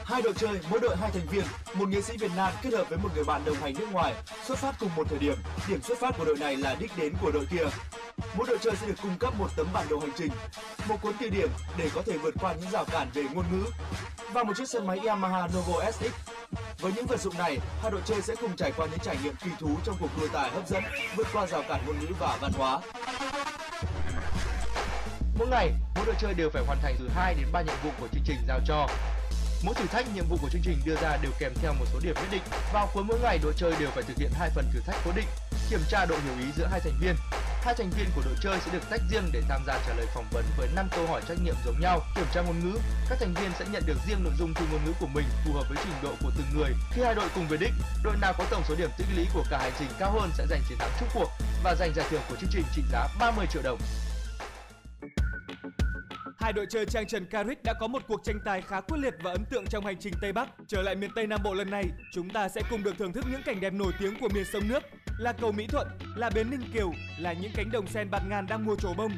Hai đội chơi, mỗi đội 2 thành viên, một nghệ sĩ Việt Nam kết hợp với một người bạn đồng hành nước ngoài, xuất phát cùng một thời điểm. Điểm xuất phát của đội này là đích đến của đội kia. Mỗi đội chơi sẽ được cung cấp một tấm bản đồ hành trình, một cuốn từ điển để có thể vượt qua những rào cản về ngôn ngữ và một chiếc xe máy Yamaha Novo SX. Với những vật dụng này, hai đội chơi sẽ cùng trải qua những trải nghiệm kỳ thú trong cuộc đua tài hấp dẫn, vượt qua rào cản ngôn ngữ và văn hóa. Mỗi ngày, mỗi đội chơi đều phải hoàn thành từ 2 đến 3 nhiệm vụ của chương trình giao cho. Mỗi thử thách, nhiệm vụ của chương trình đưa ra đều kèm theo một số điểm nhất định. Vào cuối mỗi ngày, đội chơi đều phải thực hiện 2 phần thử thách cố định, kiểm tra độ hiểu ý giữa hai thành viên. Hai thành viên của đội chơi sẽ được tách riêng để tham gia trả lời phỏng vấn với 5 câu hỏi trắc nghiệm giống nhau. Kiểm tra ngôn ngữ, các thành viên sẽ nhận được riêng nội dung thi ngôn ngữ của mình phù hợp với trình độ của từng người. Khi hai đội cùng về đích, đội nào có tổng số điểm tích lũy của cả hành trình cao hơn sẽ giành chiến thắng chung cuộc và giành giải thưởng của chương trình trị giá 30 triệu đồng. Hai đội chơi Trang Trần Caric đã có một cuộc tranh tài khá quyết liệt và ấn tượng trong hành trình Tây Bắc. Trở lại miền Tây Nam Bộ lần này, chúng ta sẽ cùng được thưởng thức những cảnh đẹp nổi tiếng của miền sông nước, là cầu Mỹ Thuận, là bến Ninh Kiều, là những cánh đồng sen bạt ngàn đang mùa trổ bông.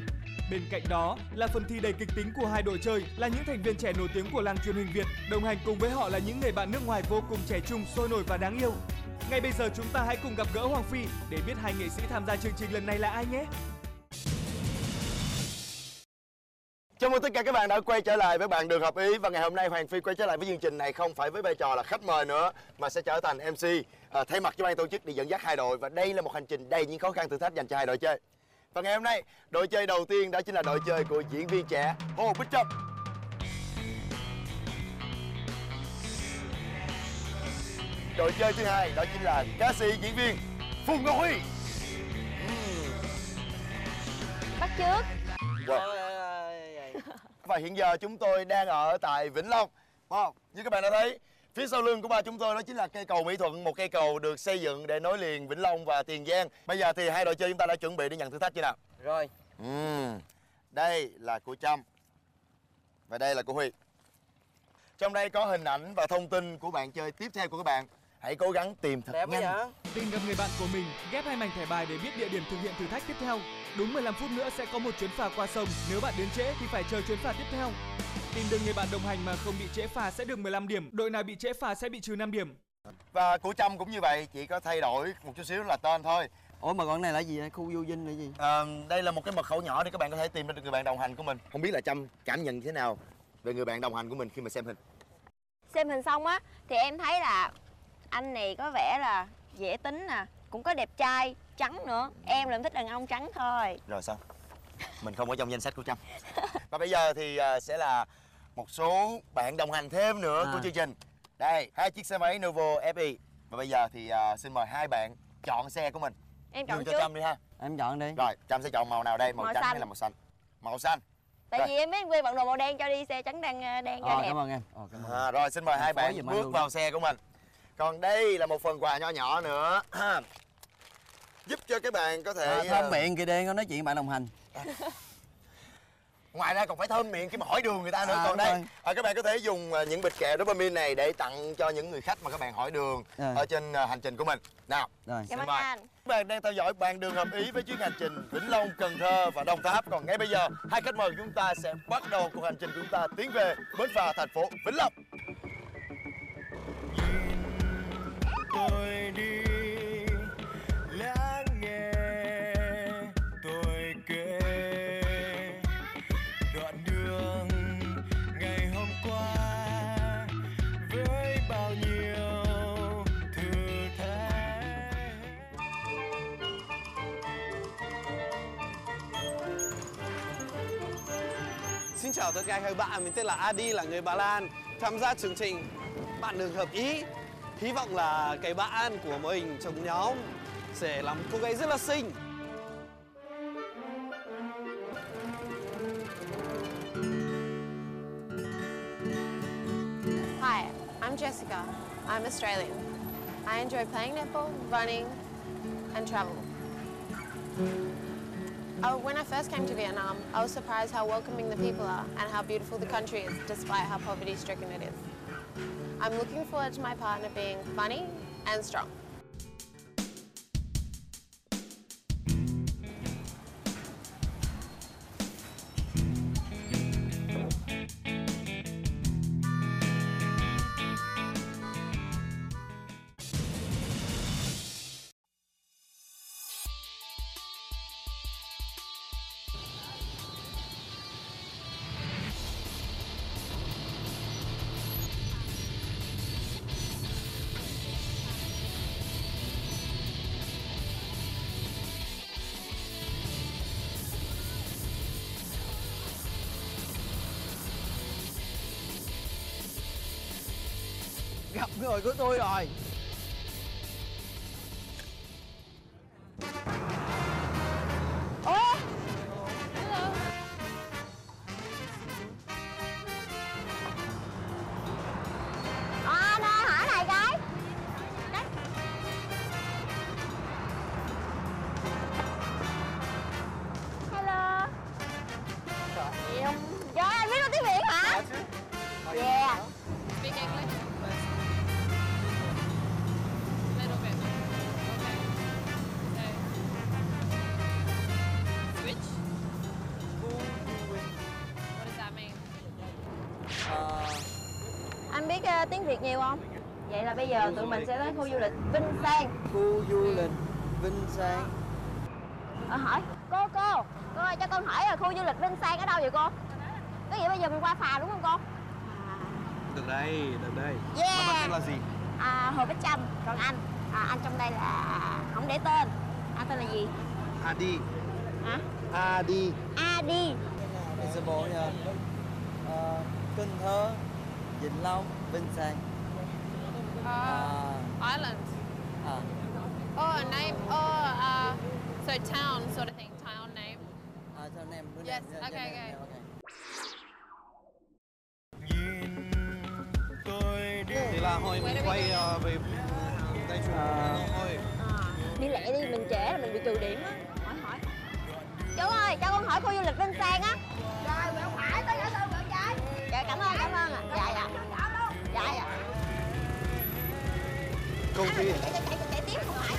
Bên cạnh đó là phần thi đầy kịch tính của hai đội chơi, là những thành viên trẻ nổi tiếng của làng truyền hình Việt. Đồng hành cùng với họ là những người bạn nước ngoài vô cùng trẻ trung, sôi nổi và đáng yêu. Ngay bây giờ chúng ta hãy cùng gặp gỡ Hoàng Phi để biết hai nghệ sĩ tham gia chương trình lần này là ai nhé. Chào mừng tất cả các bạn đã quay trở lại với Bạn Đường Hợp Ý. Và ngày hôm nay Hoàng Phi quay trở lại với chương trình này không phải với vai trò là khách mời nữa, mà sẽ trở thành MC thay mặt cho ban tổ chức để dẫn dắt hai đội. Và đây là một hành trình đầy những khó khăn thử thách dành cho hai đội chơi. Và ngày hôm nay, đội chơi đầu tiên đó chính là đội chơi của diễn viên trẻ Hồ Bích Trâm. Đội chơi thứ hai đó chính là ca sĩ diễn viên Phùng Ngọc Huy. Bắt chước. Wow. Và hiện giờ chúng tôi đang ở tại Vĩnh Long. Như các bạn đã thấy, phía sau lưng của ba chúng tôi đó chính là cây cầu Mỹ Thuận, một cây cầu được xây dựng để nối liền Vĩnh Long và Tiền Giang. Bây giờ thì hai đội chơi chúng ta đã chuẩn bị để nhận thử thách chưa nào? Rồi. Đây là của Trâm và đây là của Huy. Trong đây có hình ảnh và thông tin của bạn chơi tiếp theo của các bạn. Hãy cố gắng tìm thật nhanh. Tìm gặp người bạn của mình, ghép hai mảnh thẻ bài để biết địa điểm thực hiện thử thách tiếp theo. Đúng 15 phút nữa sẽ có một chuyến phà qua sông. Nếu bạn đến trễ thì phải chờ chuyến phà tiếp theo. Tìm được người bạn đồng hành mà không bị trễ phà sẽ được 15 điểm. Đội nào bị trễ phà sẽ bị trừ 5 điểm. Và của Trâm cũng như vậy, chỉ có thay đổi một chút xíu là tên thôi. Ủa mà con này là gì? Khu vô dinh là gì? Đây là một cái mật khẩu nhỏ để các bạn có thể tìm ra được người bạn đồng hành của mình. Không biết là Trâm cảm nhận thế nào về người bạn đồng hành của mình khi mà xem hình? Xem hình xong á thì em thấy là anh này có vẻ là dễ tính nè, cũng có đẹp trai, trắng nữa. Em là thích đàn ông trắng thôi. Rồi sao? Mình không ở trong danh sách của Trâm. Và bây giờ thì sẽ là một số bạn đồng hành thêm nữa của chương trình. Đây, 2 chiếc xe máy Novo FI. Và bây giờ thì xin mời hai bạn chọn xe của mình. Em chọn cho trước. Trâm đi ha. Em chọn đi. Rồi, Trâm sẽ chọn màu nào đây? Màu trắng xanh hay là màu xanh? Màu xanh. Tại rồi. vì em biết quê bận đồ màu đen cho đi xe trắng đen cho đẹp. Cảm ơn em. Cảm ơn. Rồi xin mời hai bạn bước vào xe của mình. Còn đây là một phần quà nho nhỏ nữa. Giúp cho các bạn có thể thơm miệng kìa đen, con nói chuyện bạn đồng hành. Ngoài ra còn phải thơm miệng cái mà hỏi đường người ta nữa. Còn đây các bạn có thể dùng những bịch kẹo dopamine này để tặng cho những người khách mà các bạn hỏi đường ở trên hành trình của mình. Nào, cảm ơn anh. Các bạn đang theo dõi Bạn Đường Hợp Ý với chuyến hành trình Vĩnh Long, Cần Thơ và Đồng Tháp. Còn ngay bây giờ, hai khách mời của chúng ta sẽ bắt đầu cuộc hành trình của chúng ta tiến về bến phà thành phố Vĩnh Long. Tôi đi lắng nghe tôi kể đoạn đường ngày hôm qua với bao nhiêu thử thách. Xin chào tất cả các bạn, mình tên là Adi, là người Ba Lan, tham gia chương trình Bạn Đường Hợp Ý. Hy vọng là cái bạn của mình trong nhóm sẽ là một cô gái rất là xinh. Hi, I'm Jessica. I'm Australian. I enjoy playing netball, running, and travel. When I first came to Vietnam, I was surprised how welcoming the people are and how beautiful the country is, despite how poverty-stricken it is. I'm looking forward to my partner being funny and strong. gặp người của tôi rồi. Ủa? Anh ơi, hỏi này cái. Hello. Trời, anh biết nói tiếng Việt hả? Yeah. Speak English. Little bit. Okay. Okay. Switch. What does that mean? Anh biết tiếng Việt nhiều không? Vậy là bây giờ tụi mình sẽ tới khu du lịch Vinh Sang. Khu du lịch Vinh Sang. Hỏi cô ơi, cho con hỏi là khu du lịch Vinh Sang ở đâu vậy cô? Có nghĩa bây giờ mình qua phà đúng không cô? Được đây, được đây. Yeah. Mama tên là gì? Hồ Bích Trâm. Còn anh? Anh trong đây là không để tên. Anh tên là gì? Adi. Hả? Adi. Adi. Mình sẽ bộ nha. Cần Thơ, Vĩnh Long, Vinh Sang. Island. Oh, a name. Oh, so town sort of thing. Town name. Cho anh em. Yes. Okay. Thì là hồi mình quay về Tây Trung thôi. Đi lẹ đi, mình trễ là mình bị trừ điểm á. Hỏi. Chú ơi, cho con hỏi khu du lịch Vinh Sang á. Rồi, mày không phải tới ngã tư rồi trai. Dạ, cảm ơn ạ. Dạ. Công ty. Chạy tiếp không phải.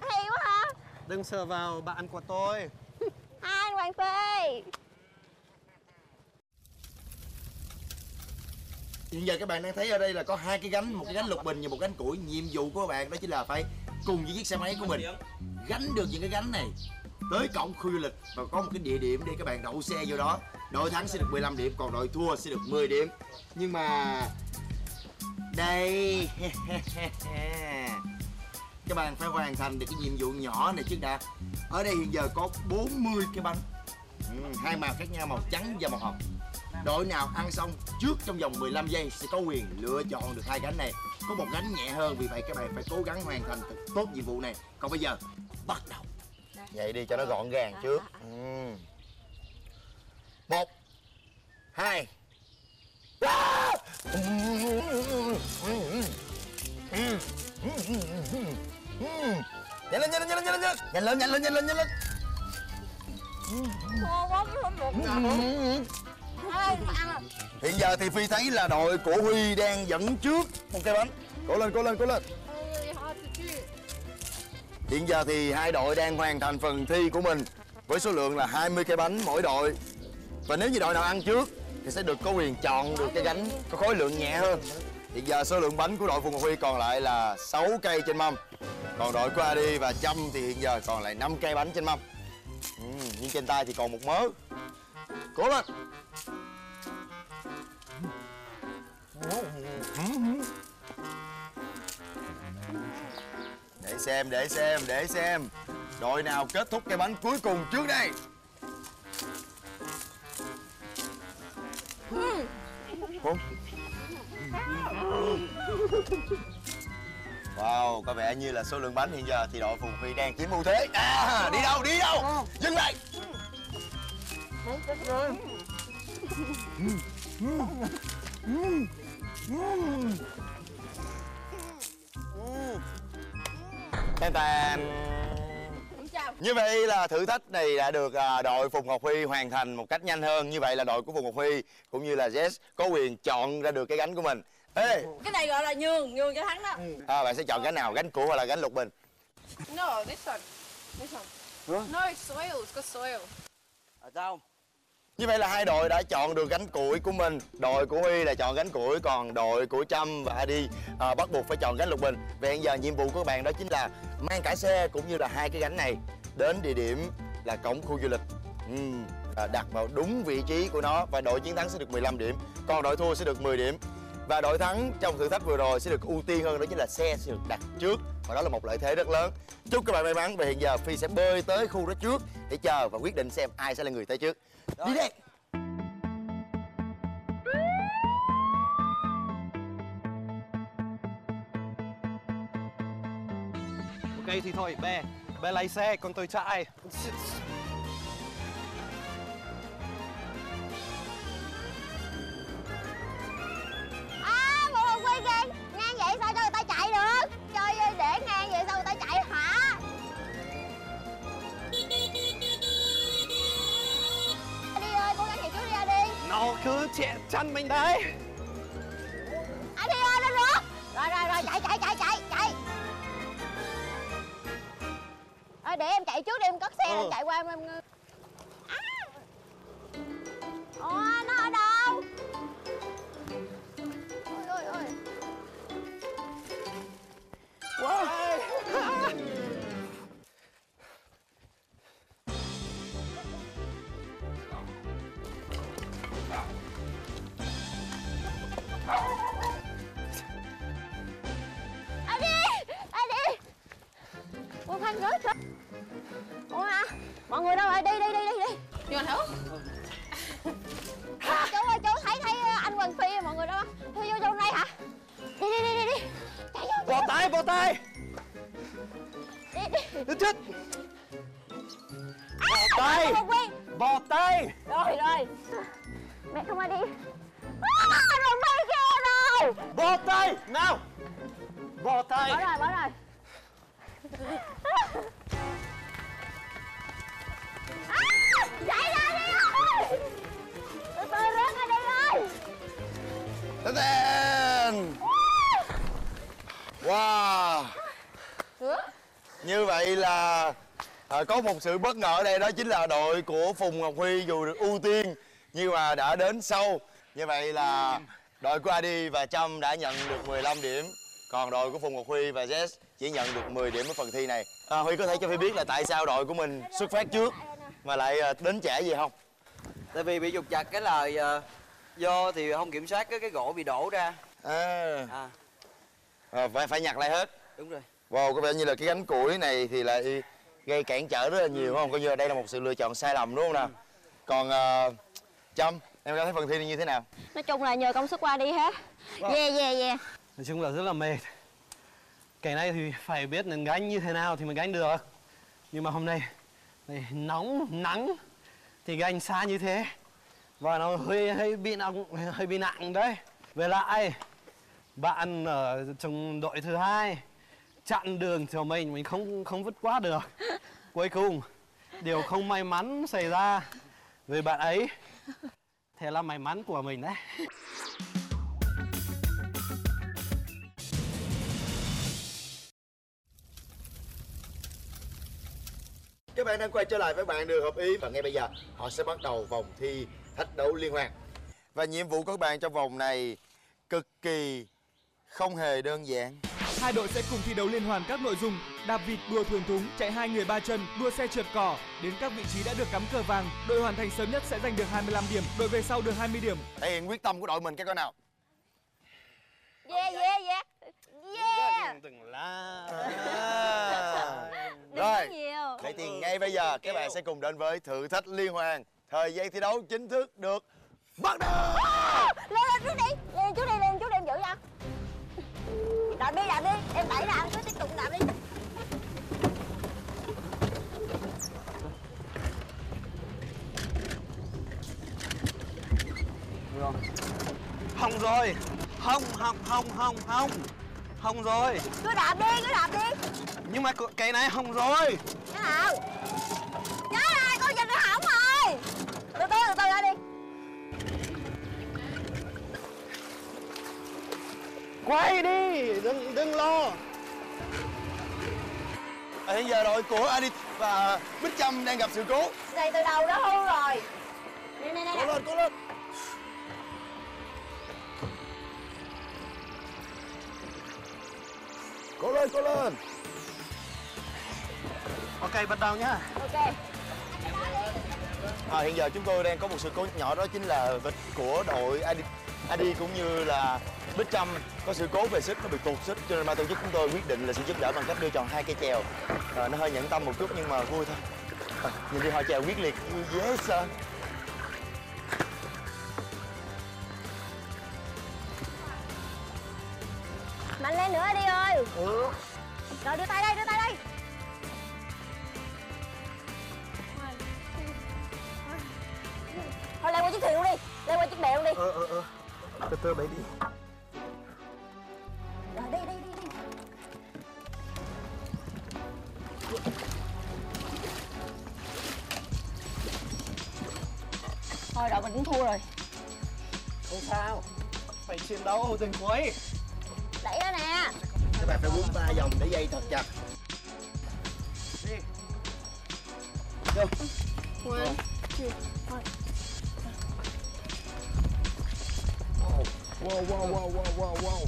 Hay quá hả? Đừng sờ vào bạn của tôi. Anh Hoàng Phi. Hiện giờ các bạn đang thấy ở đây là có hai cái gánh, một cái gánh lục bình và một gánh củi. Nhiệm vụ của các bạn đó chính là phải cùng với chiếc xe máy của mình gánh được những cái gánh này tới cổng khu du lịch và có một cái địa điểm để các bạn đậu xe vô đó. Đội thắng sẽ được 15 điểm, còn đội thua sẽ được 10 điểm. Nhưng mà đây các bạn phải hoàn thành được cái nhiệm vụ nhỏ này trước đã. Ở đây hiện giờ có 40 cái bánh, hai màu khác nhau, màu trắng và màu hồng. Đội nào ăn xong trước trong vòng 15 giây sẽ có quyền lựa chọn được hai gánh này. Có một gánh nhẹ hơn, vì vậy các bạn phải cố gắng hoàn thành thật tốt nhiệm vụ này. Còn bây giờ bắt đầu. Vậy đi cho nó gọn gàng trước. 1 2 Nhanh lên. Hiện giờ thì Phi thấy là đội của Huy đang dẫn trước một cái bánh. Cố lên. Hiện giờ thì hai đội đang hoàn thành phần thi của mình với số lượng là 20 cái bánh mỗi đội. Và nếu như đội nào ăn trước thì sẽ được có quyền chọn được cái gánh có khối lượng nhẹ hơn. Hiện giờ số lượng bánh của đội Phùng Ngọc Huy còn lại là 6 cây trên mâm. Còn đội của Adi và Trâm thì hiện giờ còn lại 5 cây bánh trên mâm. Nhưng trên tay thì còn một mớ. Cố lên. Để xem đội nào kết thúc cái bánh cuối cùng trước đây. Wow, có vẻ như là số lượng bánh hiện giờ thì đội Phùng Phi đang chiếm ưu thế. Đi đâu? Dừng lại. Tàn. Như vậy là thử thách này đã được đội Phùng Ngọc Huy hoàn thành một cách nhanh hơn. Như vậy là đội của Phùng Ngọc Huy cũng như là Jess có quyền chọn ra được cái gánh của mình. Ê, cái này gọi là nhường cho thắng đó. Bạn sẽ chọn gánh nào, gánh cũ hay là gánh lục bình? No, this one. No, it's soil. It's got soil. Sao? Như vậy là hai đội đã chọn được gánh củi của mình. Đội của Huy là chọn gánh củi, còn đội của Trâm và Adi bắt buộc phải chọn gánh lục bình. Vậy hiện giờ nhiệm vụ của các bạn đó chính là mang cả xe cũng như là hai cái gánh này đến địa điểm là cổng khu du lịch. đặt vào đúng vị trí của nó và đội chiến thắng sẽ được 15 điểm, còn đội thua sẽ được 10 điểm. Và đội thắng trong thử thách vừa rồi sẽ được ưu tiên hơn, đó chính là xe sẽ được đặt trước, và đó là một lợi thế rất lớn. Chúc các bạn may mắn. Và hiện giờ Phi sẽ bơi tới khu đó trước để chờ và quyết định xem ai sẽ là người tới trước. Đi đây. Ok thì thôi, bé lái xe, còn tôi chạy. Bộ Hồng Quy kìa, ngang vậy sao cho người ta chạy được? Trời ơi, để ngang vậy sao người ta chạy hả? Đi ơi, cố gắng chạy trước đi đi. Nó cứ chắn mình đấy. Đi ơi, lên nữa. Rồi, chạy. Rồi để em chạy trước đi, em cất xe em chạy qua em. Nó ở đâu? Ôi. Wow. Ai đi. Ủa Thanh rớt rồi. Ủa hả? Mọi người đâu rồi? Đi. You want help? Chú ơi, thấy anh Hoàng Phi mọi người đâu? Thôi vô trong đây hả? Đi. Chạy vô. Bỏ tay. Đi. Đứng chết. Bỏ tay. Rồi. Mẹ không ai đi. Anh Hoàng Phi kia rồi. Bỏ tay. Nào. Bỏ tay. Bỏ rồi. Chạy ra đi ơi. Từ rớt ra đi ơi. Tên. Wow. Như vậy là có một sự bất ngờ ở đây, đó chính là đội của Phùng Ngọc Huy dù được ưu tiên nhưng mà đã đến sau. Như vậy là đội của Adi và Trâm đã nhận được 15 điểm, còn đội của Phùng Ngọc Huy và Jess chỉ nhận được 10 điểm ở phần thi này. Huy có thể cho Phi biết là tại sao đội của mình xuất phát trước mà lại đến trễ gì không? Tại vì bị trục trặc cái là do thì không kiểm soát cái gỗ bị đổ ra. Phải nhặt lại hết. Đúng rồi. Wow, có vẻ như là cái gánh củi này thì lại gây cản trở rất là nhiều, đúng không? Coi như là đây là một sự lựa chọn sai lầm, đúng không nào? Còn Trâm, em cảm thấy phần thi này như thế nào? Nói chung là nhờ công sức qua đi hết. Yeah. Nói chung là rất là mệt. Cái này thì phải biết nên gánh như thế nào thì mình gánh được. Nhưng mà hôm nay nóng, nắng thì gánh xa như thế. Và nó hơi bị nặng đấy. Về lại, bạn ở trong đội thứ hai chặn đường cho mình không vượt qua được. Cuối cùng, điều không may mắn xảy ra với bạn ấy. Thế là may mắn của mình đấy. Các bạn đang quay trở lại với bạn Đường Hợp Ý và ngay bây giờ họ sẽ bắt đầu vòng thi thách đấu liên hoàn. Và nhiệm vụ của các bạn trong vòng này cực kỳ không hề đơn giản. Hai đội sẽ cùng thi đấu liên hoàn các nội dung đạp vịt, đua thuyền thúng, chạy 2 người 3 chân, đua xe trượt cỏ. Đến các vị trí đã được cắm cờ vàng, đội hoàn thành sớm nhất sẽ giành được 25 điểm, đội về sau được 20 điểm. Thể hiện quyết tâm của đội mình cái coi nào. Yeah. Đừng la. Rồi, Nhiều. vậy thì ngay bây giờ các bạn sẽ cùng đến với thử thách liên hoàn. Thời gian thi đấu chính thức được bắt đầu. Lên trước đi. Lên trước đi em giữ ra. Đạp đi. Em đẩy ra, em cứ tiếp tục đạp đi. Hỏng rồi. Hỏng rồi. Cứ đạp đi. Nhưng mà cái này hỏng rồi. Cái nào? Chết rồi, con vịt nó hỏng rồi. Từ từ ra đi. Quay đi, đừng lo. Hiện giờ đội của Adit và Bích Trâm đang gặp sự cố. Này từ đầu đó hư rồi. Nè. Cố lên. Cố lên. Ok, bắt đầu nhá. Ok. Hiện giờ chúng tôi đang có một sự cố nhỏ, đó chính là vịt của đội Adi cũng như là Bích Trâm có sự cố về xích, nó bị tuột xích, cho nên ban tổ chức chúng tôi quyết định là sẽ giúp đỡ bằng cách đưa tròn 2 cây chèo. Nó hơi nhẫn tâm một chút nhưng mà vui thôi. Nhìn đi họ chèo quyết liệt, dễ sợ. Mạnh lên nữa đi ơi. Rồi đưa tay đây, đưa tay đây. Thôi leo qua chiếc thuyền luôn đi, leo qua chiếc bè luôn đi. Từ từ baby. Rồi đi. Thôi đội mình cũng thua rồi. Không sao, phải chiến đấu đến cuối. Đẩy đó nè. Các bạn phải quấn 3 vòng để dây thật chặt. Đi. Vô. 1, 2, 3. Wow.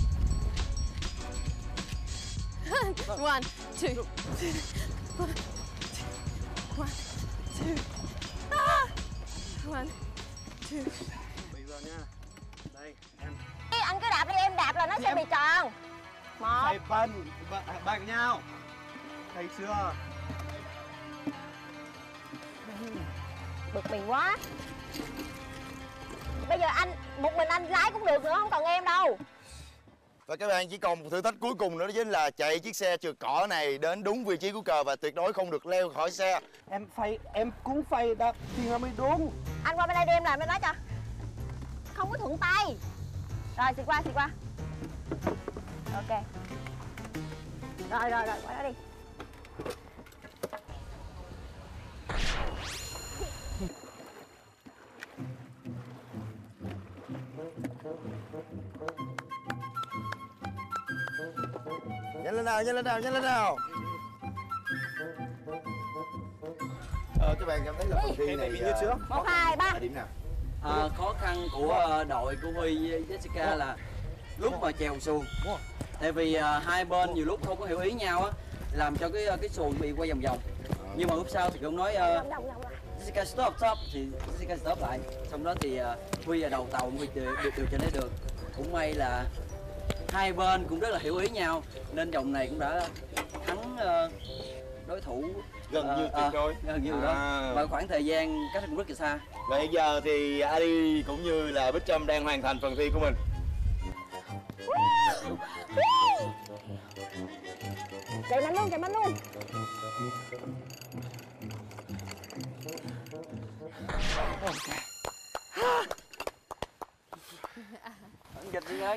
1, 2. 1, 2. 1, 2. Bây giờ nha. Đây, em. Anh cứ đạp đi, em đạp là nó sẽ bị tròn. 1. Hai phân bằng nhau. Thấy chưa? Bực mình quá. Bây giờ một mình anh lái cũng được nữa, không cần em đâu. Và các bạn chỉ còn một thử thách cuối cùng nữa, đó chính là chạy chiếc xe trượt cỏ này đến đúng vị trí của cờ và tuyệt đối không được leo khỏi xe. Em cũng phải đạp thì nó mới đúng. Anh qua bên đây đi, em làm bên đó cho. Không có thuận tay. Rồi xịt qua. Ok. Rồi, qua đó đi. Nhanh lên nào. Các bạn cảm thấy là phần thi này như trước. 1, 2, 3. điểm nào? Khó khăn của đội của Huy với Jessica là lúc mà chèo xuồng. Tại vì hai bên nhiều lúc không có hiểu ý nhau á, làm cho cái xuồng bị quay vòng vòng. Nhưng mà lúc sau thì cũng nói Jessica stop thì Jessica stop lại. Xong đó thì Huy là đầu tàu, Huy điều chỉnh lấy được. Cũng may là hai bên cũng rất là hiểu ý nhau nên vòng này cũng đã thắng đối thủ Gần như tuyệt đối. Gần như đó. Và khoảng thời gian cách cũng rất là xa. Bây giờ thì Adi cũng như là Bích Trâm đang hoàn thành phần thi của mình. Chạy mạnh luôn.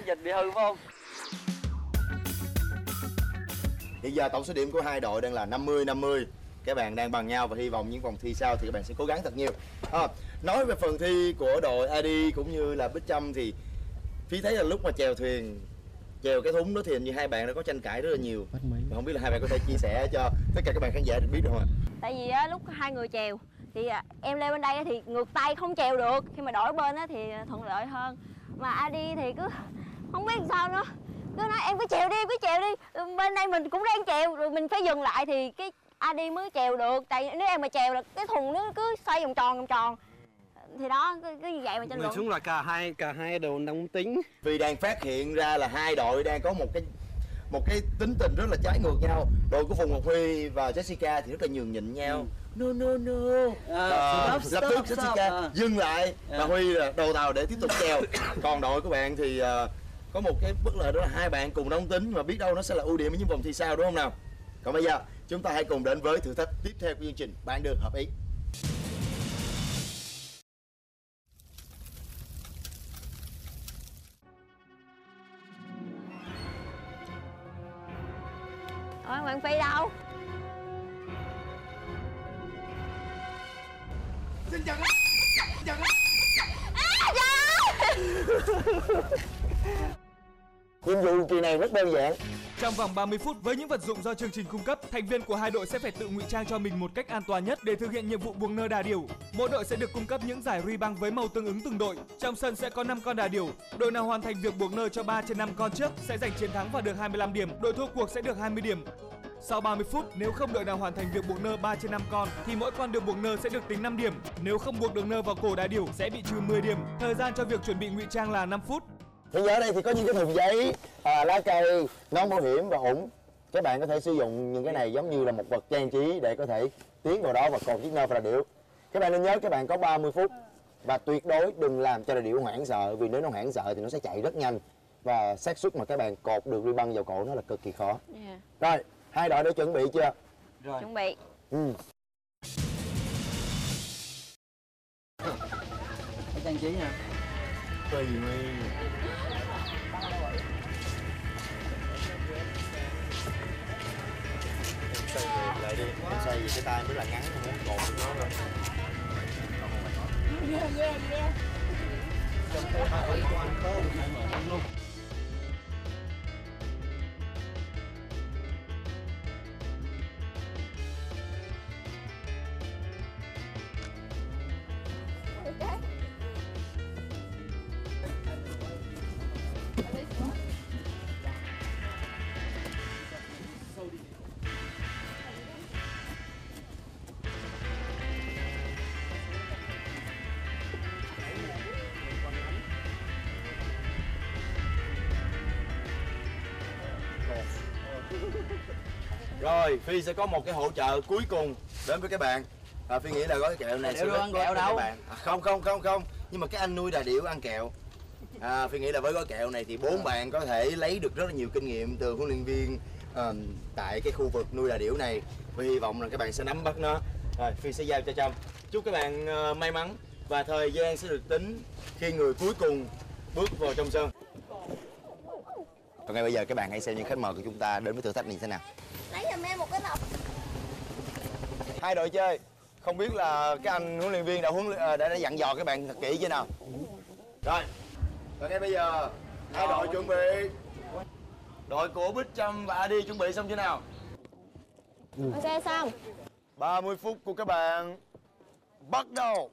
Dịch bị hư phải không? Hiện giờ tổng số điểm của hai đội đang là 50-50. Các bạn đang bằng nhau và hy vọng những vòng thi sau thì các bạn sẽ cố gắng thật nhiều. Nói về phần thi của đội Adi cũng như là Bích Trâm thì Phi thấy là lúc mà chèo thuyền, chèo cái thúng đó thì hình như hai bạn đã có tranh cãi rất là nhiều. Không biết là hai bạn có thể chia sẻ cho tất cả các bạn khán giả được biết được không ạ? Tại vì lúc hai người chèo thì em leo bên đây thì ngược tay không chèo được, khi mà đổi bên thì thuận lợi hơn. Mà Adi thì cứ không biết sao nữa, cứ nói em cứ chèo đi, bên đây mình cũng đang chèo rồi mình phải dừng lại thì cái Adi mới chèo được. Tại nếu em mà chèo là cái thùng nó cứ xoay vòng tròn thì đó, cứ như vậy mà tranh luận. Nói chung là cả hai đều nóng tính. Vì đang phát hiện ra là hai đội đang có một cái tính tình rất là trái ngược nhau. Đội của Phùng Ngọc Huy và Jessica thì rất là nhường nhịn nhau. No. Lập tức Jessica dừng lại và Huy là đầu tàu để tiếp tục chèo. Còn đội của bạn thì có một cái bất lợi đó là hai bạn cùng nóng tính, mà biết đâu nó sẽ là ưu điểm ở những vòng thi sau, đúng không nào? Còn bây giờ chúng ta hãy cùng đến với thử thách tiếp theo của chương trình Bạn Được Hợp Ý. Hoàng Phi đâu? Xin chào các Nhiệm vụ kỳ này rất đơn giản. Trong vòng 30 phút với những vật dụng do chương trình cung cấp, thành viên của hai đội sẽ phải tự ngụy trang cho mình một cách an toàn nhất để thực hiện nhiệm vụ buồng nơ đà điểu. Mỗi đội sẽ được cung cấp những giải ruy băng với màu tương ứng từng đội. Trong sân sẽ có 5 con đà điểu. Đội nào hoàn thành việc buộc nơ cho 3 trên 5 con trước sẽ giành chiến thắng và được 25 điểm. Đội thua cuộc sẽ được 20 điểm. Sau 30 phút, nếu không đội nào hoàn thành việc buộc nơ 3 trên 5 con thì mỗi con được buộc nơ sẽ được tính 5 điểm. Nếu không buộc được nơ vào cổ đà điểu sẽ bị trừ 10 điểm. Thời gian cho việc chuẩn bị ngụy trang là 5 phút. Hiện giờ ở đây thì có những cái thùng giấy, lá cây, nón bảo hiểm và ủng. Các bạn có thể sử dụng những cái này giống như là một vật trang trí để có thể tiến vào đó và cột chiếc nơ vào đà điểu. Các bạn nên nhớ các bạn có 30 phút và tuyệt đối đừng làm cho đà điểu hoảng sợ, vì nếu nó hoảng sợ thì nó sẽ chạy rất nhanh và xác suất mà các bạn cột được ruy băng vào cổ nó là cực kỳ khó. Rồi, hai đội đã chuẩn bị chưa? Rồi. Chuẩn bị. Phải trang trí nha. Tùy mi. Xoay ngược lại đi, em xoay vì cái tay mới là ngắn, không muốn cột nó rồi. Rồi, Phi sẽ có một cái hỗ trợ cuối cùng đến với các bạn. Phi nghĩ là gói kẹo này sẽ ăn kẹo đâu? Không, nhưng mà cái anh nuôi đà điểu ăn kẹo. Phi nghĩ là với gói kẹo này thì 4 bạn có thể lấy được rất là nhiều kinh nghiệm từ huấn luyện viên tại cái khu vực nuôi đà điểu này. Và hy vọng là các bạn sẽ nắm bắt nó. Rồi, Phi sẽ giao cho Trâm. Chúc các bạn may mắn và thời gian sẽ được tính khi người cuối cùng bước vào trong sân. Còn ngay bây giờ các bạn hãy xem những khách mời của chúng ta đến với thử thách này như thế nào. Lấy giùm em một cái lọc. Hai đội chơi, không biết là cái anh huấn luyện viên đã dặn dò các bạn thật kỹ chưa nào. Rồi, và ngay bây giờ hai đội chuẩn bị. Đội của Bích, Trâm và Adi chuẩn bị xong chưa nào? Ok xong. 30 phút của các bạn bắt đầu.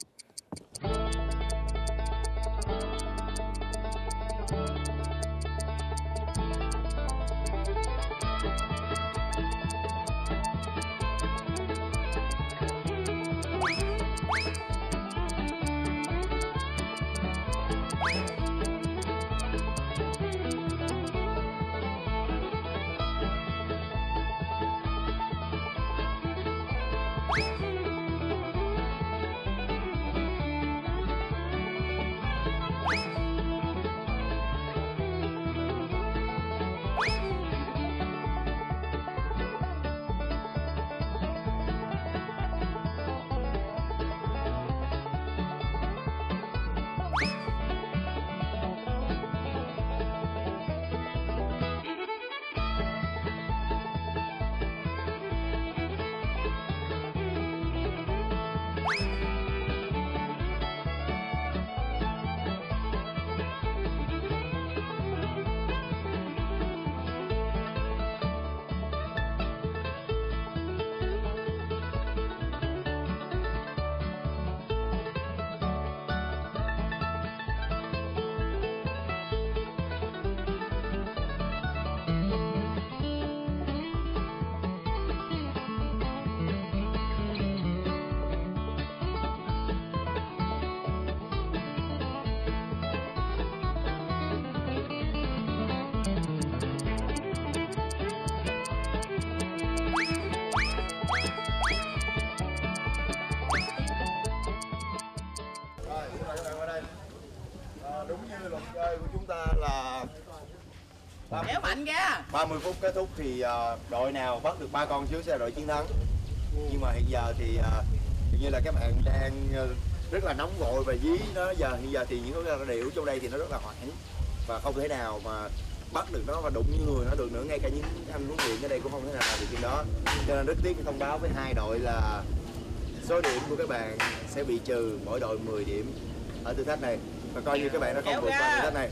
Đúng như luật chơi của chúng ta là Kéo mạnh ra. 30 phút kết thúc thì đội nào bắt được 3 con trước sẽ là đội chiến thắng. Nhưng mà hiện giờ thì như là các bạn đang rất là nóng vội và dí nó hiện giờ thì những cái điểu trong đây thì nó rất là hoảng và không thể nào mà bắt được nó và đụng như người nó được nữa, ngay cả những anh huấn luyện ở đây cũng không thể nào làm được chuyện đó. Cho nên rất tiếc thông báo với hai đội là số điểm của các bạn sẽ bị trừ, mỗi đội 10 điểm ở thử thách này và coi như các bạn đã không vượt qua thử thách này.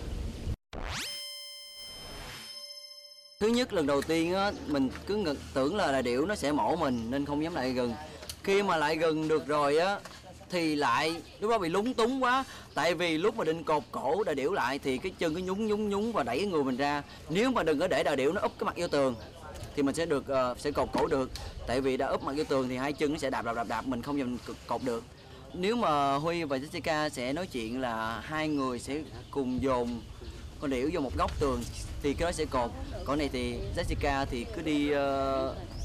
Thứ nhất lần đầu tiên á, mình cứ tưởng là điểu nó sẽ mổ mình nên không dám lại gần. Khi mà lại gần được rồi á thì lại lúc đó bị lúng túng quá, tại vì lúc mà định cột cổ đà điểu lại thì cái chân cứ nhún và đẩy người mình ra. Nếu mà đừng có để đà điểu nó úp cái mặt vô tường thì mình sẽ được sẽ cột cổ được. Tại vì đã úp mặt vô tường thì hai chân nó sẽ đạp mình không dám cột được. Nếu mà Huy và Jessica sẽ nói chuyện là hai người sẽ cùng dồn con điểu vô một góc tường thì cái đó sẽ cột. Còn này thì Jessica thì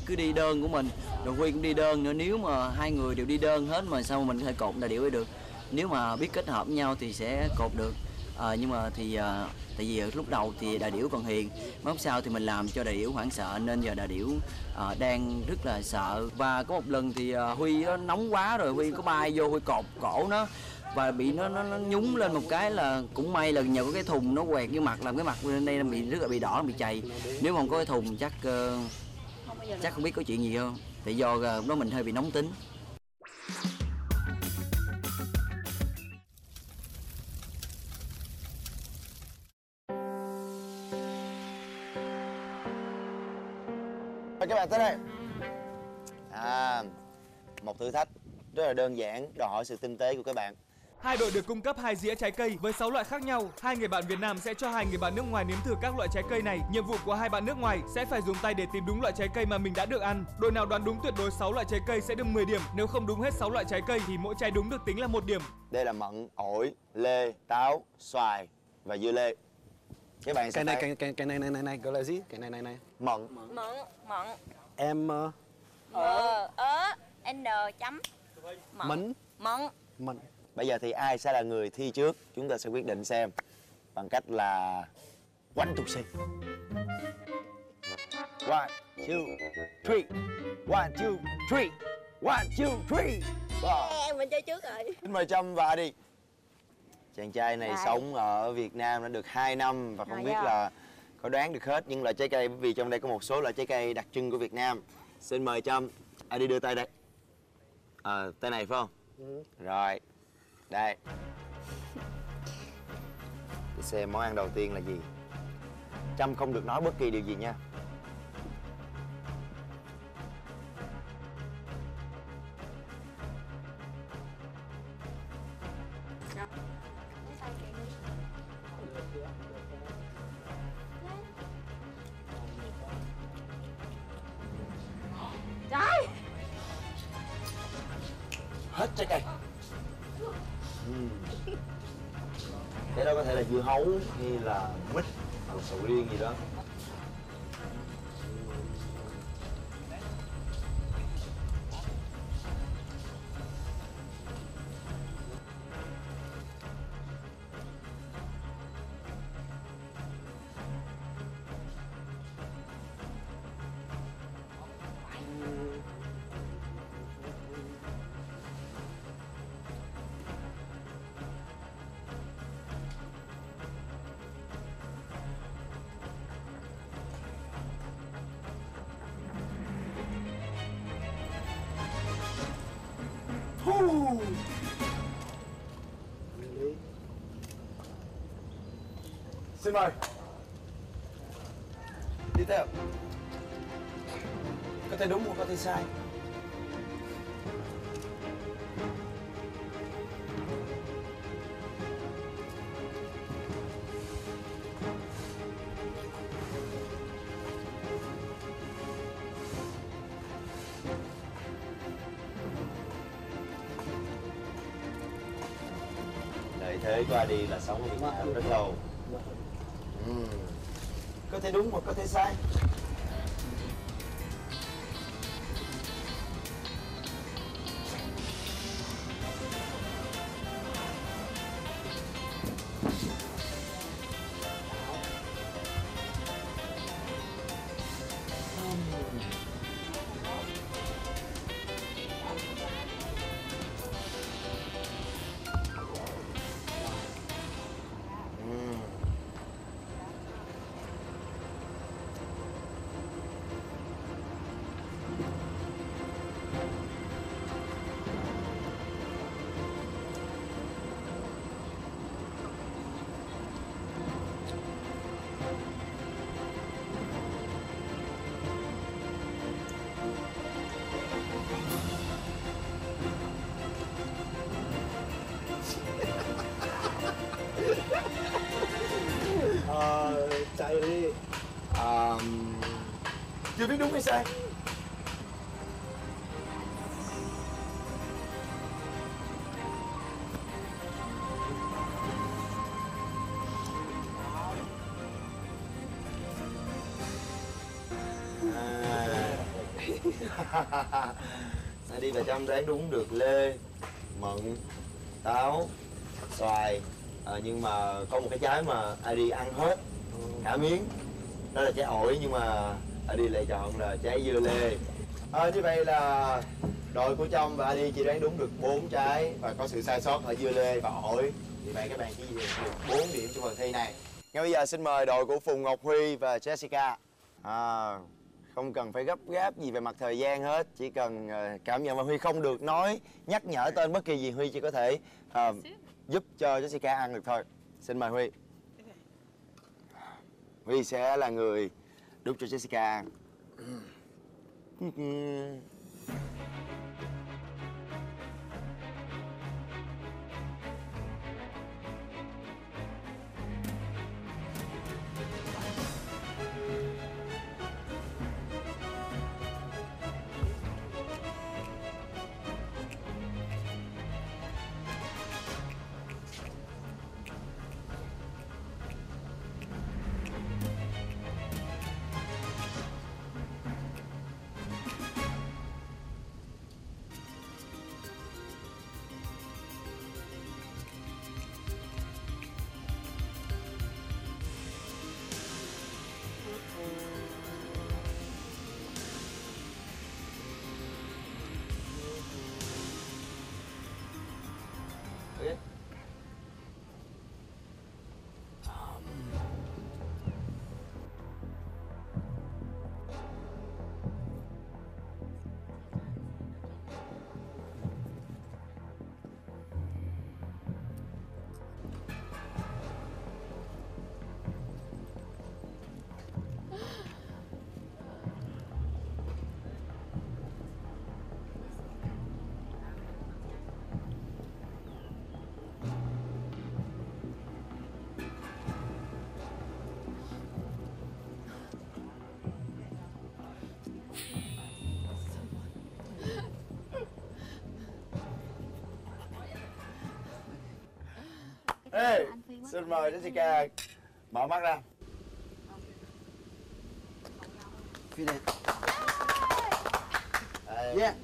cứ đi đơn của mình, rồi Huy cũng đi đơn nữa. Nếu mà hai người đều đi đơn hết mà sao mà mình có thể cột đà điểu ấy được. Nếu mà biết kết hợp với nhau thì sẽ cột được. Nhưng mà thì tại vì lúc đầu thì đà điểu còn hiền, lúc sau thì mình làm cho đà điểu hoảng sợ nên giờ đà điểu đang rất là sợ. Và có một lần thì Huy nó nóng quá rồi Huy có bay vô Huy cột cổ nó và bị nó nhúng lên một cái, là cũng may là nhờ có cái thùng nó quẹt vô mặt làm cái mặt bên đây nó bị rất là bị đỏ, bị chày. Nếu mà không có cái thùng chắc không biết có chuyện gì không, tại do đó mình hơi bị nóng tính. Mời các bạn tới đây. Một thử thách rất là đơn giản, đòi hỏi sự tinh tế của các bạn. Hai đội được cung cấp 2 dĩa trái cây với 6 loại khác nhau. Hai người bạn Việt Nam sẽ cho hai người bạn nước ngoài nếm thử các loại trái cây này. Nhiệm vụ của hai bạn nước ngoài sẽ phải dùng tay để tìm đúng loại trái cây mà mình đã được ăn. Đội nào đoán đúng tuyệt đối 6 loại trái cây sẽ được 10 điểm. Nếu không đúng hết 6 loại trái cây thì mỗi trái đúng được tính là 1 điểm. Đây là mận, ổi, lê, táo, xoài và dưa lê. Các bạn sẽ cái này gọi là gì? Cái này. Mận. M N chấm. mận. Bây giờ thì ai sẽ là người thi trước? Chúng ta sẽ quyết định xem bằng cách là one, two, three. 1, 2, 3. 1, 2, 3. 1, 2, 3. Mình chơi trước rồi. Xin mời Trâm và đi. Chàng trai này sống ở Việt Nam đã được 2 năm và không biết là có đoán được hết những loại trái cây, bởi vì trong đây có một số loại trái cây đặc trưng của Việt Nam. Xin mời Trâm. Đi đưa tay đây. Tay này phải không? Rồi. Đây. Để xem món ăn đầu tiên là gì. Trâm không được nói bất kỳ điều gì nha. Trời. Hết trái cây. Cái đó có thể là dưa hấu hay là mít hoặc sầu riêng gì đó. Xin mời. Đi theo. Có thể đúng hoặc có thể sai. Lợi thế của Adi là sống ở Việt Nam rất lâu. Có thể đúng hoặc có thể sai. Chạy đi. Chưa biết đúng hay sai. Đi và Trâm đoán đúng được lê, mận, táo, xoài, nhưng mà có một cái trái mà ID ăn hết cả miếng, đó là trái ổi, nhưng mà ID lại chọn là trái dưa lê. Như vậy là đội của Trâm và ID chỉ đoán đúng được 4 trái và có sự sai sót ở dưa lê và ổi. Vì vậy các bạn chỉ được 4 điểm cho phần thi này. Ngay bây giờ xin mời đội của Phùng Ngọc Huy và Jessica. Không cần phải gấp gáp gì về mặt thời gian hết, chỉ cần cảm nhận, và Huy không được nói nhắc nhở tên bất kỳ gì, Huy chỉ có thể giúp cho Jessica ăn được thôi. Xin mời Huy. Huy sẽ là người đút cho Jessica ăn. Ê, xin mời Jessica mở mắt ra. Yeah.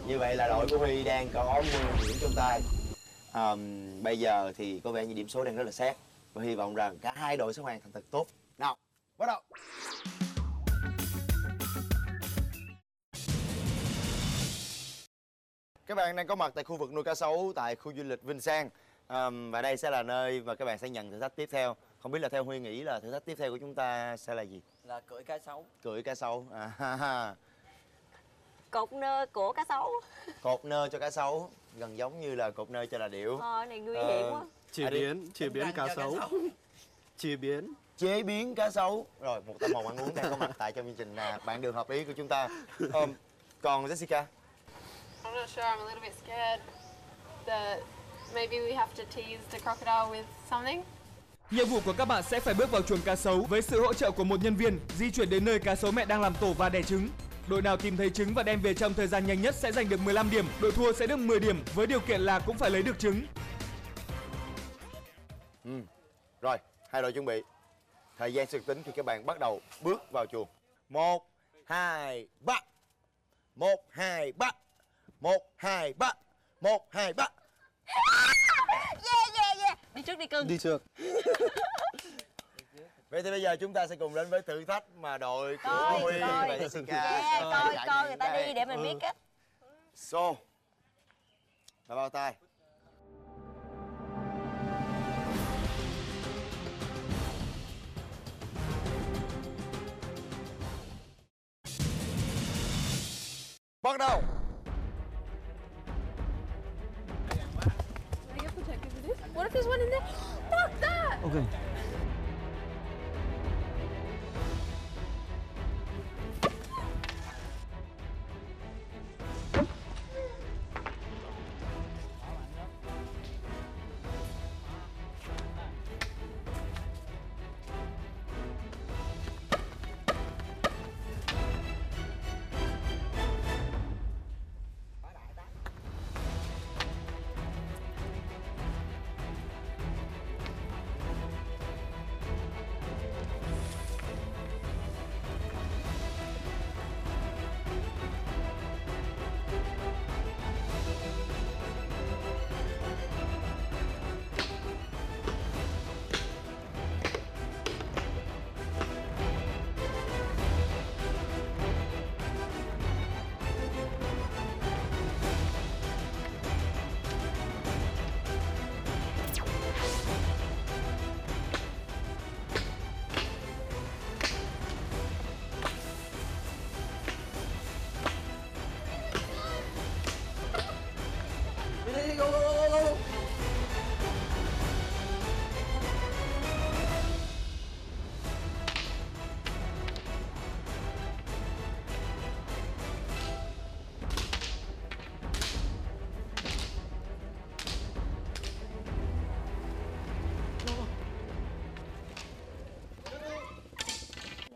Như vậy là đội của Huy đang có 10 điểm trong tay. Bây giờ thì có vẻ như điểm số đang rất là sát, và hy vọng rằng cả hai đội sẽ hoàn thành thật tốt. Nào, bắt đầu. Các bạn đang có mặt tại khu vực nuôi cá sấu tại khu du lịch Vinh Sang. Và đây sẽ là nơi mà các bạn sẽ nhận thử thách tiếp theo. Không biết là theo Huy nghĩ là thử thách tiếp theo của chúng ta sẽ là gì? Là cưỡi cá sấu. Cưỡi cá sấu. Cột nơ của cá sấu. Cột nơ cho cá sấu, gần giống như là cột nơ cho là điểu. Này nguy hiểm quá. Chế biến cá sấu. Chế biến cá sấu. Rồi, một tâm hồn ăn uống đang có mặt tại trong chương trình Bạn Đường Hợp Ý của chúng ta. Còn Jessica? I'm not sure, I'm a little bit scared that maybe we have to tease the crocodile with something. Nhiệm vụ của các bạn sẽ phải bước vào chuồng cá sấu với sự hỗ trợ của một nhân viên, di chuyển đến nơi cá sấu mẹ đang làm tổ và đẻ trứng. Đội nào tìm thấy trứng và đem về trong thời gian nhanh nhất sẽ giành được 15 điểm, đội thua sẽ được 10 điểm với điều kiện là cũng phải lấy được trứng. Rồi, hai đội chuẩn bị. Thời gian sự tính khi các bạn bắt đầu bước vào chuồng. 1, 2, 3. 1, 2, 3. 1, 2, 3. 1, 2, 3. Yeah. Đi trước đi cưng. Đi trước. Vậy thì bây giờ chúng ta sẽ cùng đến với thử thách mà đội của Huy và Jessica. Coi người ta đi để mình biết á. Xô và bao tay. Bắt đầu. What if there's one in there? Fuck that! Okay.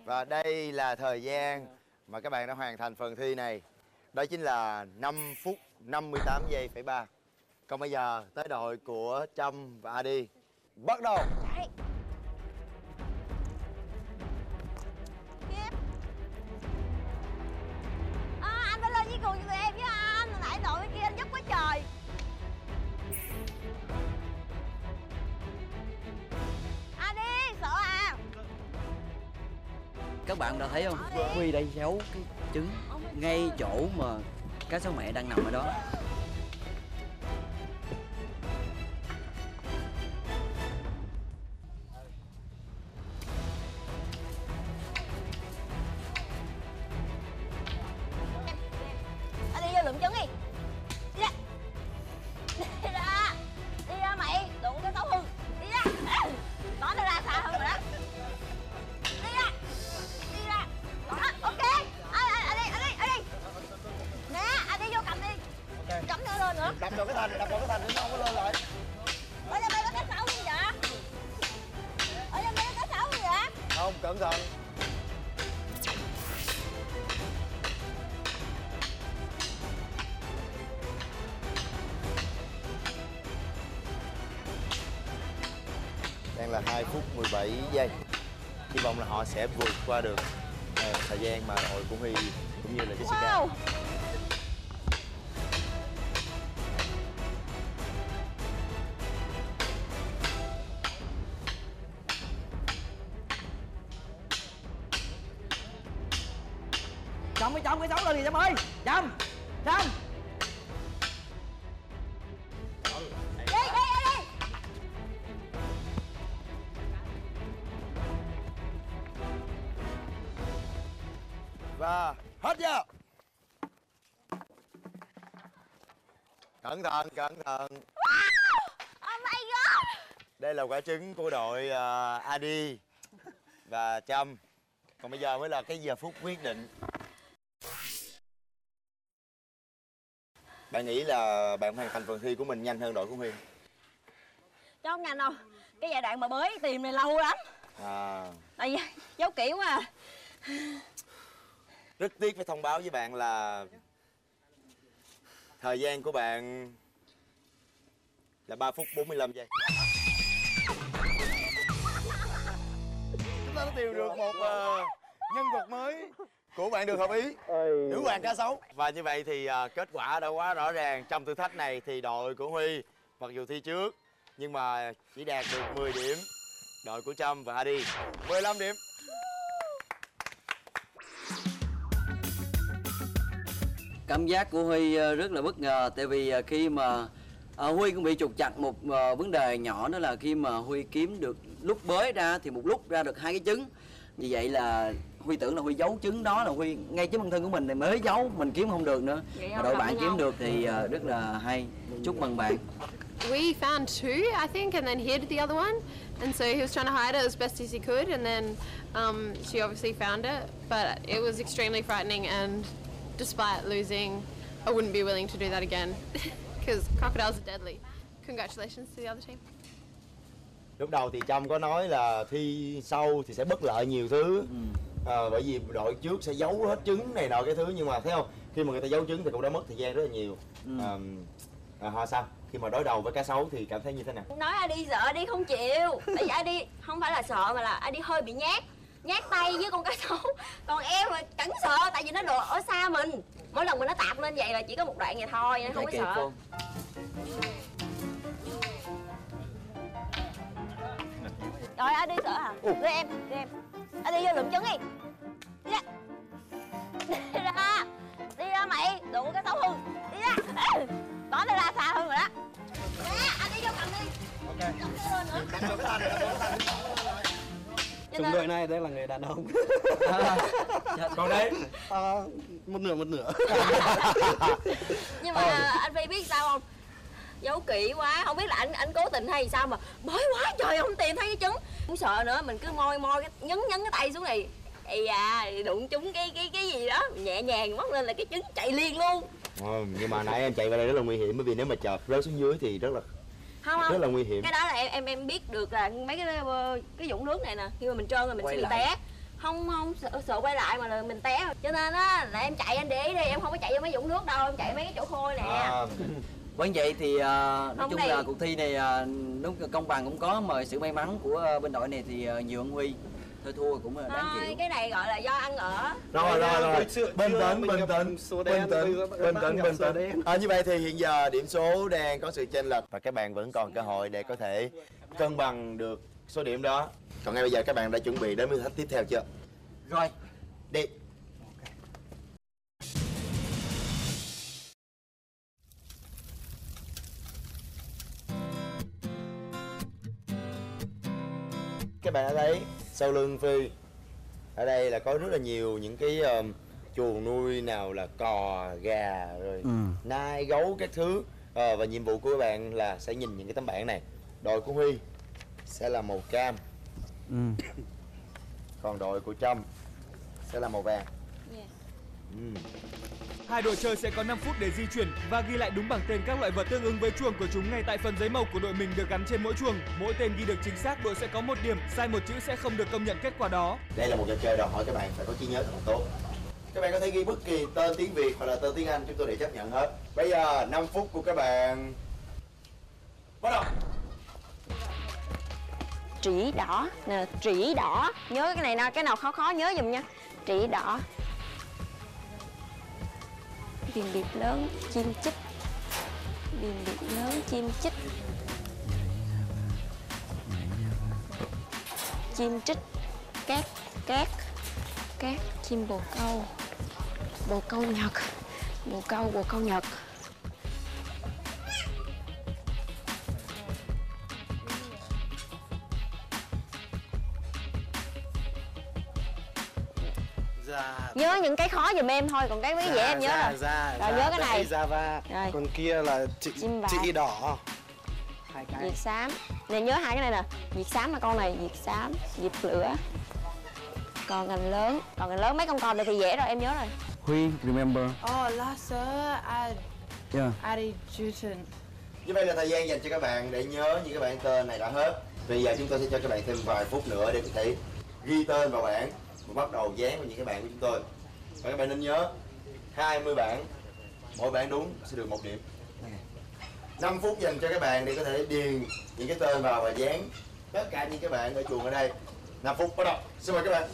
Và đây là thời gian mà các bạn đã hoàn thành phần thi này. Đó chính là 5 phút 58 giây phẩy 3. Còn bây giờ tới đội của Trâm và Adi. Bắt đầu. Anh phải lên với cùng với em với anh. Hồi nãy đội bên kia anh giúp quá trời. Adi, sợ à? Các bạn đã thấy không? Huy đã giấu cái trứng ngay chỗ mà cá sấu mẹ đang nằm ở đó. Adi vô lượm trứng đi. Đi ra. Đi ra. Đi ra mày, đụng cái xấu hư. Đi ra. Đó, nó ra xa hơn rồi đó. Đi ra. Đi ra. Đó, ok. Adi. Nè, Adi vô cầm đi. Cắm nữa lên nữa. Đập vào cái thành, nó không có lên lại. Ở đây có cá sấu gì vậy? Ở đây có cá sấu gì vậy? Không, cẩn thận. Đang là 2 phút 17 giây. Hy vọng là họ sẽ vượt qua được thời gian mà đội của Huy cũng như là Jessica. Wow. Trong cái sấu lên kìa Trâm ơi. Trâm. Đi. Và hết giờ. Cẩn thận. Oh my god. Đây là quả trứng của đội Adi và Trâm. Còn bây giờ mới là cái giờ phút quyết định. Bạn nghĩ là bạn hoàn thành phần thi của mình nhanh hơn đội của Huy? Chứ không nhanh đâu. Cái giai đoạn mà bới tìm này lâu lắm. Tại vì giấu kỹ quá à. Rất tiếc phải thông báo với bạn là thời gian của bạn là 3 phút 45 giây. Chúng ta đã tìm được một nhân vật mới của bạn được hợp ý, nữ hoàng cá sấu. Và như vậy thì kết quả đã quá rõ ràng. Trong thử thách này thì đội của Huy mặc dù thi trước nhưng mà chỉ đạt được 10 điểm. Đội của Trâm và Adi 15 điểm. Cảm giác của Huy rất là bất ngờ. Tại vì khi mà Huy cũng bị trục chặt một vấn đề nhỏ, đó là khi mà Huy kiếm được lúc bới ra thì một lúc ra được 2 cái trứng. Vì vậy là Huy tưởng là Huy giấu trứng đó, là Huy ngay chính bản thân của mình này mới giấu, mình kiếm không được nữa. Mà đội bạn kiếm được thì rất là hay. Chúc mừng bạn. We found 2, I think, and then hid the other one. And so he was trying to hide it as best as he could, and then she obviously found it. But it was extremely frightening, and despite losing, I wouldn't be willing to do that again, because crocodiles are deadly. Congratulations to the other team. Lúc đầu thì Trâm có nói là thi sau thì sẽ bất lợi nhiều thứ. Bởi vì đội trước sẽ giấu hết trứng này nọ cái thứ, nhưng mà thấy không, khi mà người ta giấu trứng thì cũng đã mất thời gian rất là nhiều. Họ sao? Khi mà đối đầu với cá sấu thì cảm thấy như thế nào? Nói Adi sợ, Adi không chịu. Tại vì Adi không phải là sợ mà là Adi hơi bị nhát tay với con cá sấu. Còn em mà chẳng sợ, tại vì nó đồ ở xa mình. Mỗi lần mà nó tạt lên vậy là chỉ có một đoạn vậy thôi, nên không có sợ. Không? Rồi Adi sợ hả? Đưa em. Adi vô lượm trứng đi. Đi ra. Đi ra mày, đụng cái xấu hư. Đi ra. Đó, nó ra xa hơn rồi đó. Nè, Adi vô cầm đi. Ok. Cầm cái lên nữa. Trong đội này đây là người đàn ông. Còn đấy một nửa. Nhưng mà anh Phi biết sao không? Giấu kỹ quá, không biết là anh cố tình hay sao mà bới quá trời không tìm thấy cái trứng. Không sợ nữa, mình cứ moi nhấn cái tay xuống này. Ây da, đụng trúng cái gì đó, nhẹ nhàng móc lên là cái trứng chạy liền luôn. Nhưng mà nãy em chạy vào đây rất là nguy hiểm, bởi vì nếu mà chợt rớt xuống dưới thì rất là nguy hiểm. Cái đó là em biết được là mấy cái vũng nước này nè, khi mà mình trơn là mình sẽ bị té. Không sợ quay lại mà là mình té. Cho nên á là em chạy, anh để ý đi, em không có chạy vô mấy vũng nước đâu, em chạy mấy cái chỗ khôi nè. Vâng, vậy thì nói Không chung này. là cuộc thi này đúng công bằng cũng có, mời sự may mắn của bên đội này thì nhiều hơn Huy. Thôi thua cũng là đáng chịu. Cái này gọi là do ăn ở. Rồi. Bình tĩnh. Như vậy thì hiện giờ điểm số đang có sự chênh lệch và các bạn vẫn còn cơ hội để có thể cân bằng được số điểm đó. Còn ngay bây giờ các bạn đã chuẩn bị đến với thử thách tiếp theo chưa? Rồi, đi. Các bạn đã thấy sau lưng Phi ở đây là có rất là nhiều những cái chuồng nuôi, nào là cò, gà, rồi nai, gấu các thứ. Và nhiệm vụ của các bạn là sẽ nhìn những cái tấm bảng này. Đội của Huy sẽ là màu cam, còn đội của Trâm sẽ là màu vàng. Hai đội chơi sẽ có 5 phút để di chuyển và ghi lại đúng bảng tên các loại vật tương ứng với chuồng của chúng ngay tại phần giấy màu của đội mình được gắn trên mỗi chuồng. Mỗi tên ghi được chính xác, đội sẽ có 1 điểm, sai một chữ sẽ không được công nhận kết quả đó. Đây là một trò chơi đòi hỏi các bạn phải có trí nhớ thật là tốt. Các bạn có thể ghi bất kỳ tên tiếng Việt hoặc là tên tiếng Anh, chúng tôi đều chấp nhận hết. Bây giờ 5 phút của các bạn bắt đầu. Trĩ đỏ nè, trĩ đỏ. Nhớ cái này nè, cái nào khó nhớ giùm nha. Trĩ đỏ. Điền điệp lớn, chim chích. Điền điệp lớn, chim chích. Chim trích. Cát, chim bồ câu. Bồ câu Nhật. Bồ câu Nhật. Nhớ những cái khó giùm em thôi, còn cái mấy dễ em nhớ rồi. Rồi nhớ cái này. Java. Rồi. Còn kia là chữ đỏ. hai cái. Diệt xám. Nè nhớ hai cái này nè. Diệt xám là con này, diệt xám, diệt lửa. Còn ngành lớn mấy con này thì dễ rồi, em nhớ rồi. Huy, remember. Oh, laser adjutant. Như vậy là thời gian dành cho các bạn để nhớ những cái bảng tên này đã hết. Bây giờ chúng tôi sẽ cho các bạn thêm vài phút nữa để có thể ghi tên vào bảng và bắt đầu dán vào những cái bảng của chúng tôi. Và các bạn nên nhớ 20 bảng, mỗi bảng đúng sẽ được 1 điểm. 5 phút dành cho các bạn để có thể điền những cái tên vào và dán tất cả những cái bạn ở chuồng ở đây. 5 phút bắt đầu. Xin mời các bạn.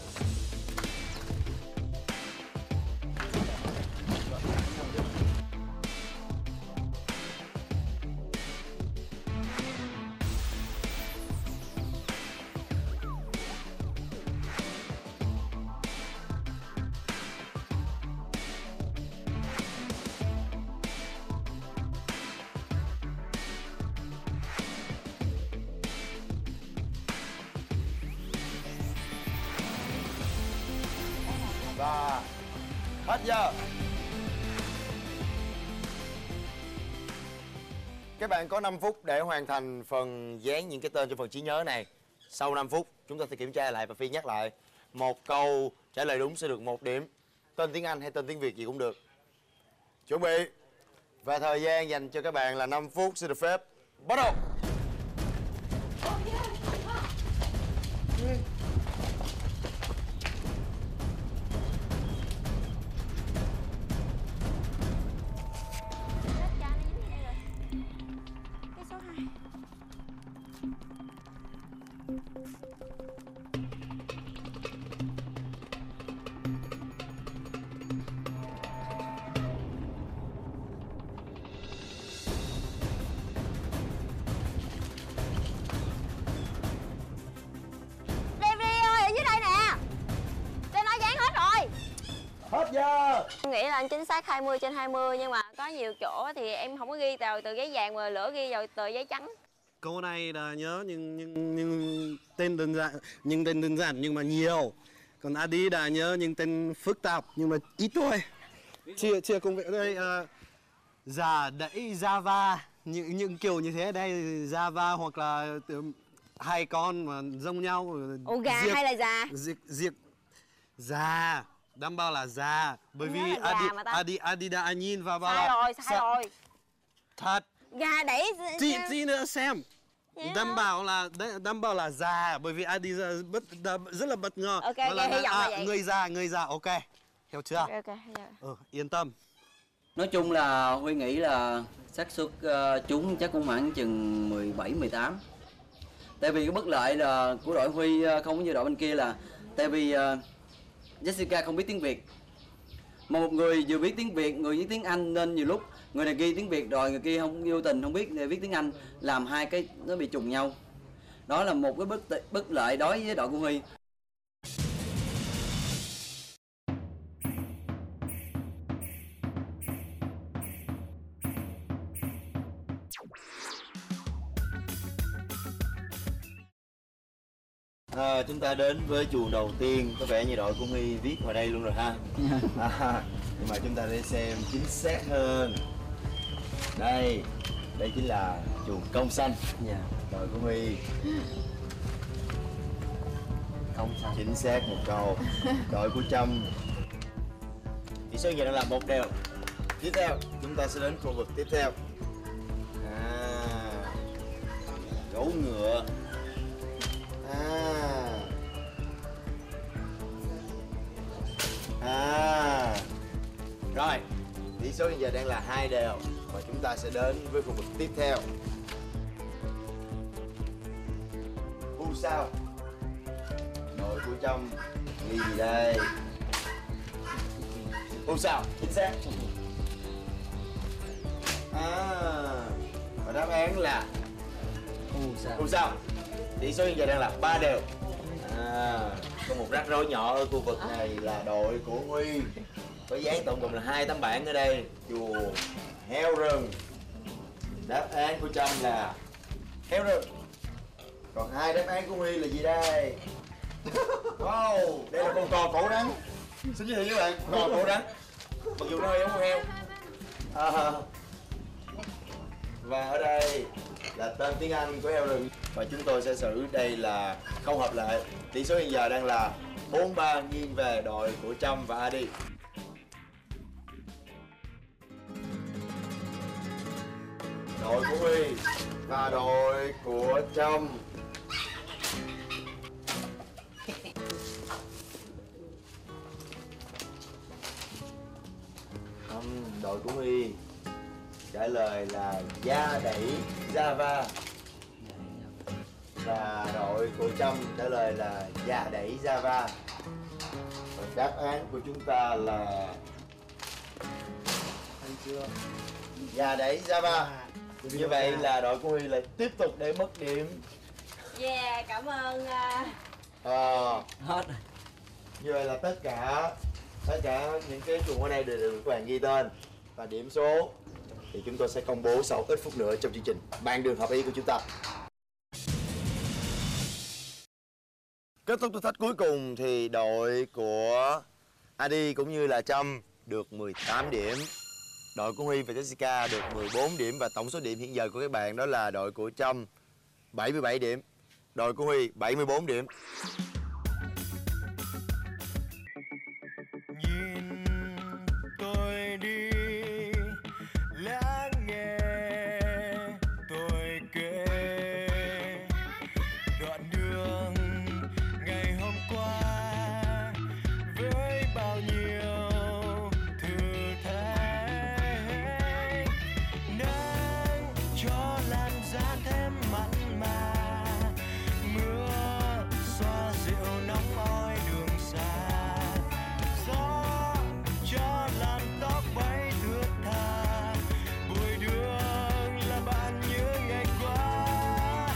Và hết giờ. Các bạn có 5 phút để hoàn thành phần dán những cái tên trong phần trí nhớ này. Sau 5 phút chúng ta sẽ kiểm tra lại và Phi nhắc lại. Một câu trả lời đúng sẽ được 1 điểm. Tên tiếng Anh hay tên tiếng Việt gì cũng được. Chuẩn bị. Và thời gian dành cho các bạn là 5 phút, xin được phép bắt đầu. Hết giờ. Em nghĩ là anh chính xác 20/20, nhưng mà có nhiều chỗ thì em không có ghi tờ giấy vàng mà lỡ ghi vào tờ giấy trắng. Câu này là nhớ nhưng tên đơn giản nhưng mà nhiều. Còn Adi đã nhớ những tên phức tạp nhưng mà ít thôi. Chia công việc đây giả đẩy Java, những kiểu như thế đây, Java hoặc là hai con mà giống nhau. Ồ, gà hay là già? Già, đảm bảo là già. Bởi vì Adi đã nhìn và bảo sai là rồi. Thật. Gà đẩy. Tí nữa xem. Đảm bảo là già, bởi vì Adi rất là bất ngờ. Ok, hy vọng là vậy. Người già, ok. Hiểu chưa? Ok. Yên tâm. Nói chung là Huy nghĩ là xác suất trúng chắc cũng khoảng chừng 17-18. Tại vì cái bất lợi là của đội Huy không có như đội bên kia là tại vì Jessica không biết tiếng Việt. Mà một người vừa biết tiếng Việt, người viết tiếng Anh nên nhiều lúc người này ghi tiếng Việt rồi người kia không vô tình không biết viết tiếng Anh, làm hai cái nó bị trùng nhau. Đó là một cái bất lợi đối với đội của Huy. Chúng ta đến với chuồng đầu tiên, có vẻ như đội của Huy viết vào đây luôn rồi ha. Nhưng mà chúng ta để xem chính xác hơn. Đây chính là chuồng công xanh. Đội của Huy. Công xanh. Chính xác một câu. Đội của Trâm. Tỷ số giờ đang là 1 đều. Tiếp theo chúng ta sẽ đến khu vực tiếp theo. Gấu ngựa. Rồi, tỷ số hiện giờ đang là 2 đều và chúng ta sẽ đến với khu vực tiếp theo. U sao? Đội của Trâm ghi gì đây? U sao? Chính xác. Và đáp án là U sao? Tỷ số hiện giờ đang là 3 đều. Có một rắc rối nhỏ ở khu vực này là đội của Huy. Có dán tổng cộng là 2 tấm bảng ở đây. Chuồng heo rừng. Đáp án của Trâm là heo rừng. Còn 2 đáp án của Huy là gì đây? Wow, đây là con cò cổ rắn. Xin giới thiệu với bạn, cò cổ rắn. Mặc dù nó hơi giống con heo. Và ở đây là tên tiếng Anh của heo rừng. Và chúng tôi sẽ xử đây là không hợp lệ. Tỷ số hiện giờ đang là 4-3 nghiêng về đội của Trâm và Adi. Đội của Huy và đội của Trâm. Đội của Huy trả lời là da đẩy Java. Và đội của Trâm trả lời là da đẩy Java. Và đáp án của chúng ta là da đẩy Java. Như vậy là đội của Huy lại tiếp tục để mất điểm. Cảm ơn. Hết. Như vậy là tất cả những cái chuồng ở đây đều được các bạn ghi tên và điểm số thì chúng tôi sẽ công bố sau ít phút nữa trong chương trình Bạn Đường Hợp Ý của chúng ta. Kết thúc thử thách cuối cùng thì đội của Adi cũng như là Trâm được 18 điểm. Đội của Huy và Jessica được 14 điểm và tổng số điểm hiện giờ của các bạn đó là đội của Trâm 77 điểm, đội của Huy 74 điểm. Nhìn tôi đi, lắng nghe tôi kể đoạn đường ngày hôm qua với bao nhiêu thử thách. Nắng cho làn da thêm mặn mà, mưa xoa dịu nắng oi đường xa, gió cho làn tóc bay thướt tha, bụi đường là bạn như ngày qua.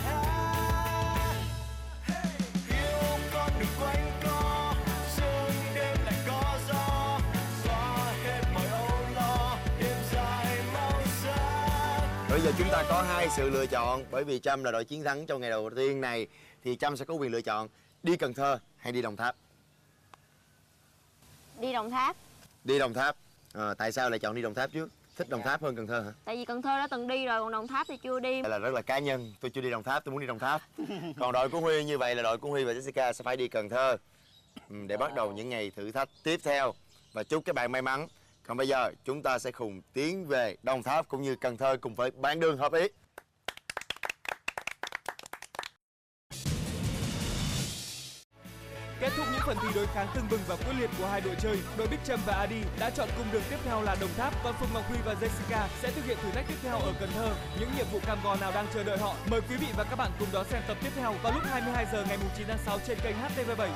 Yêu con được quanh co, sương đêm lại có gió, xóa hết mọi âu lo, đêm dài màu sắc. Bây giờ chúng ta có 2 sự lựa chọn, bởi vì Trâm là đội chiến thắng trong ngày đầu tiên này thì Trâm sẽ có quyền lựa chọn đi Cần Thơ hay đi Đồng Tháp. Đi Đồng Tháp. Đi Đồng Tháp. Tại sao lại chọn đi Đồng Tháp trước? Thích Đồng Tháp hơn Cần Thơ hả? Tại vì Cần Thơ đã từng đi rồi, còn Đồng Tháp thì chưa đi. Đây là rất là cá nhân, tôi chưa đi Đồng Tháp, tôi muốn đi Đồng Tháp. Còn đội của Huy như vậy là đội của Huy và Jessica sẽ phải đi Cần Thơ để bắt đầu những ngày thử thách tiếp theo và chúc các bạn may mắn. Còn bây giờ chúng ta sẽ cùng tiến về Đồng Tháp cũng như Cần Thơ cùng với Bạn Đường Hợp Ý. thúc những phần thi đối kháng tưng bừng và quyết liệt của hai đội chơi, đội Bích Trâm và Adi đã chọn cung đường tiếp theo là Đồng Tháp, còn Phùng Ngọc Huy và Jessica sẽ thực hiện thử thách tiếp theo ở Cần Thơ. Những nhiệm vụ cam go nào đang chờ đợi họ? Mời quý vị và các bạn cùng đón xem tập tiếp theo vào lúc 22 giờ ngày 9 tháng 6 trên kênh HTV7.